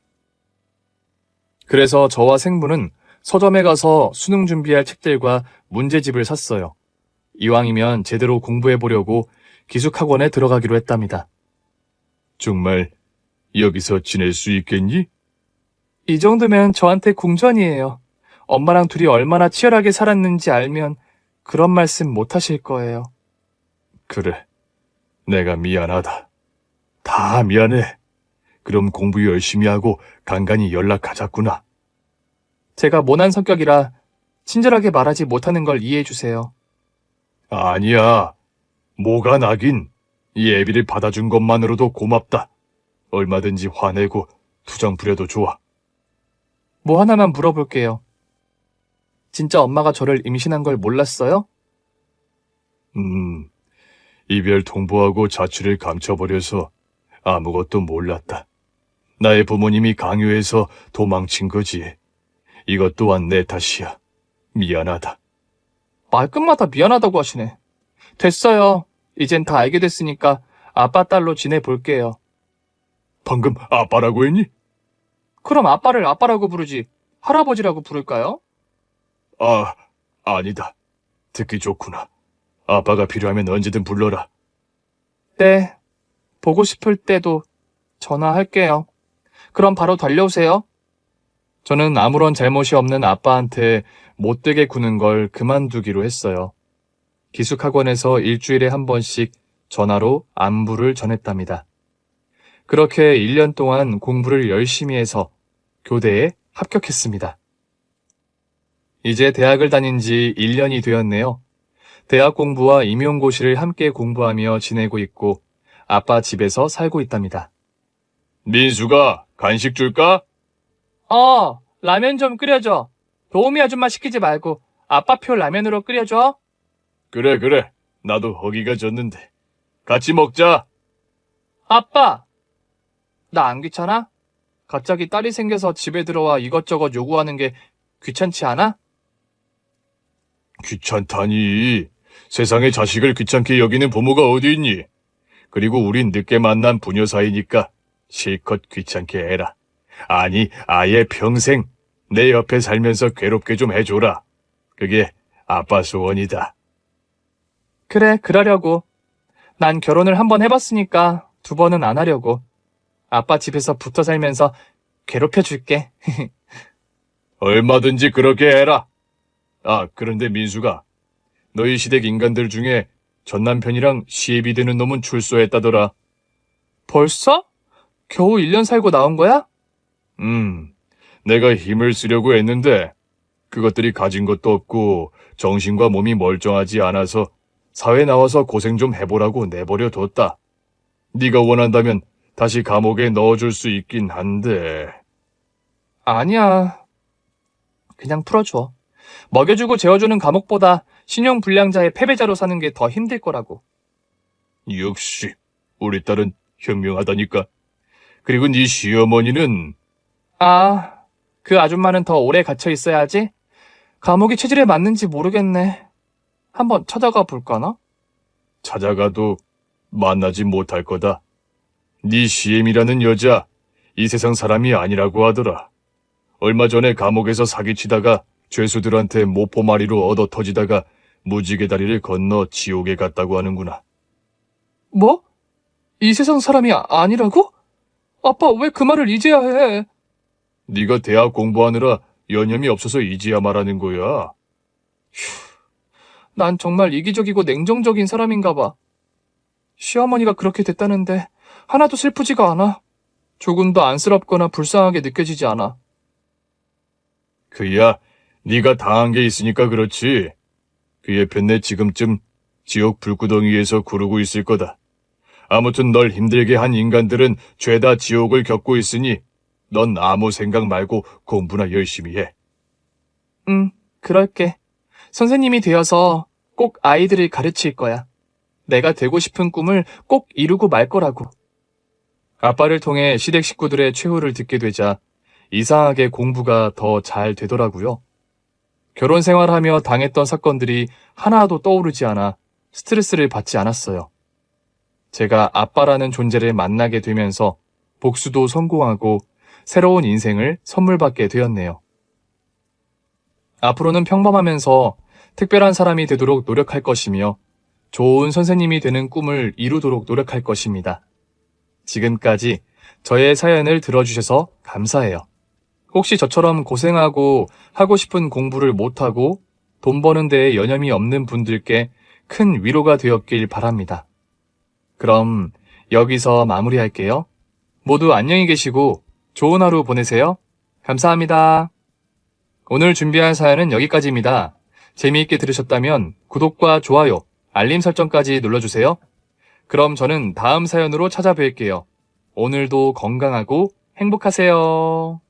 그래서 저와 생부는 서점에 가서 수능 준비할 책들과 문제집을 샀어요. 이왕이면 제대로 공부해보려고 기숙학원에 들어가기로 했답니다. 정말 여기서 지낼 수 있겠니? 이 정도면 저한테 궁전이에요. 엄마랑 둘이 얼마나 치열하게 살았는지 알면 그런 말씀 못 하실 거예요. 그래. 내가 미안하다. 다 미안해. 그럼 공부 열심히 하고 간간히 연락하자꾸나. 제가 모난 성격이라 친절하게 말하지 못하는 걸 이해해 주세요. 아니야. 뭐가 나긴. 이 애비를 받아준 것만으로도 고맙다. 얼마든지 화내고 투정 부려도 좋아. 뭐 하나만 물어볼게요. 진짜 엄마가 저를 임신한 걸 몰랐어요? 이별 통보하고 자취를 감춰버려서 아무것도 몰랐다. 나의 부모님이 강요해서 도망친 거지. 이것 또한 내 탓이야. 미안하다. 말끝마다 미안하다고 하시네. 됐어요. 이젠 다 알게 됐으니까 아빠 딸로 지내볼게요. 방금 아빠라고 했니? 그럼 아빠를 아빠라고 부르지 할아버지라고 부를까요? 아니다. 듣기 좋구나. 아빠가 필요하면 언제든 불러라. 네, 보고 싶을 때도 전화할게요. 그럼 바로 달려오세요. 저는 아무런 잘못이 없는 아빠한테 못되게 구는 걸 그만두기로 했어요. 기숙학원에서 일주일에 한 번씩 전화로 안부를 전했답니다. 그렇게 1년 동안 공부를 열심히 해서 교대에 합격했습니다. 이제 대학을 다닌 지 1년이 되었네요. 대학 공부와 임용고시를 함께 공부하며 지내고 있고 아빠 집에서 살고 있답니다. 민수가 간식 줄까? 라면 좀 끓여줘. 도우미 아줌마 시키지 말고 아빠표 라면으로 끓여줘. 그래. 나도 허기가 졌는데. 같이 먹자. 아빠, 나 안 귀찮아? 갑자기 딸이 생겨서 집에 들어와 이것저것 요구하는 게 귀찮지 않아? 귀찮다니. 세상에 자식을 귀찮게 여기는 부모가 어디 있니? 그리고 우린 늦게 만난 부녀 사이니까 실컷 귀찮게 해라. 아니, 아예 평생 내 옆에 살면서 괴롭게 좀 해줘라. 그게 아빠 소원이다. 그래, 그러려고. 난 결혼을 한번 해봤으니까 2번은 안 하려고. 아빠 집에서 붙어 살면서 괴롭혀줄게. 얼마든지 그렇게 해라. 아, 그런데 민수가 너희 시댁 인간들 중에 전 남편이랑 시애비 되는 놈은 출소했다더라. 벌써? 겨우 1년 살고 나온 거야? 내가 힘을 쓰려고 했는데 그것들이 가진 것도 없고 정신과 몸이 멀쩡하지 않아서 사회 나와서 고생 좀 해보라고 내버려 뒀다. 네가 원한다면 다시 감옥에 넣어줄 수 있긴 한데. 아니야. 그냥 풀어줘. 먹여주고 재워주는 감옥보다 신용불량자의 패배자로 사는 게 더 힘들 거라고. 역시 우리 딸은 현명하다니까. 그리고 네 시어머니는 그 아줌마는 더 오래 갇혀 있어야지. 감옥이 체질에 맞는지 모르겠네. 한번 찾아가 볼까나? 찾아가도 만나지 못할 거다. 네 시엠이라는 여자 이 세상 사람이 아니라고 하더라. 얼마 전에 감옥에서 사기치다가 죄수들한테 모포마리로 얻어 터지다가 무지개 다리를 건너 지옥에 갔다고 하는구나. 뭐? 이 세상 사람이 아니라고? 아빠 왜 그 말을 이제야 해? 네가 대학 공부하느라 여념이 없어서 이제야 말하는 거야. 난 정말 이기적이고 냉정적인 사람인가 봐. 시어머니가 그렇게 됐다는데 하나도 슬프지가 않아. 조금도 안쓰럽거나 불쌍하게 느껴지지 않아. 그야 네가 당한 게 있으니까 그렇지. 그의 편내 지금쯤 지옥 불구덩이에서 구르고 있을 거다. 아무튼 널 힘들게 한 인간들은 죄다 지옥을 겪고 있으니 넌 아무 생각 말고 공부나 열심히 해. 그럴게. 선생님이 되어서 꼭 아이들을 가르칠 거야. 내가 되고 싶은 꿈을 꼭 이루고 말 거라고. 아빠를 통해 시댁 식구들의 최후를 듣게 되자 이상하게 공부가 더 잘 되더라고요. 결혼 생활하며 당했던 사건들이 하나도 떠오르지 않아 스트레스를 받지 않았어요. 제가 아빠라는 존재를 만나게 되면서 복수도 성공하고 새로운 인생을 선물 받게 되었네요. 앞으로는 평범하면서 특별한 사람이 되도록 노력할 것이며 좋은 선생님이 되는 꿈을 이루도록 노력할 것입니다. 지금까지 저의 사연을 들어주셔서 감사해요. 혹시 저처럼 고생하고 하고 싶은 공부를 못하고 돈 버는 데에 여념이 없는 분들께 큰 위로가 되었길 바랍니다. 그럼 여기서 마무리할게요. 모두 안녕히 계시고 좋은 하루 보내세요. 감사합니다. 오늘 준비한 사연은 여기까지입니다. 재미있게 들으셨다면 구독과 좋아요, 알림 설정까지 눌러주세요. 그럼 저는 다음 사연으로 찾아뵐게요. 오늘도 건강하고 행복하세요.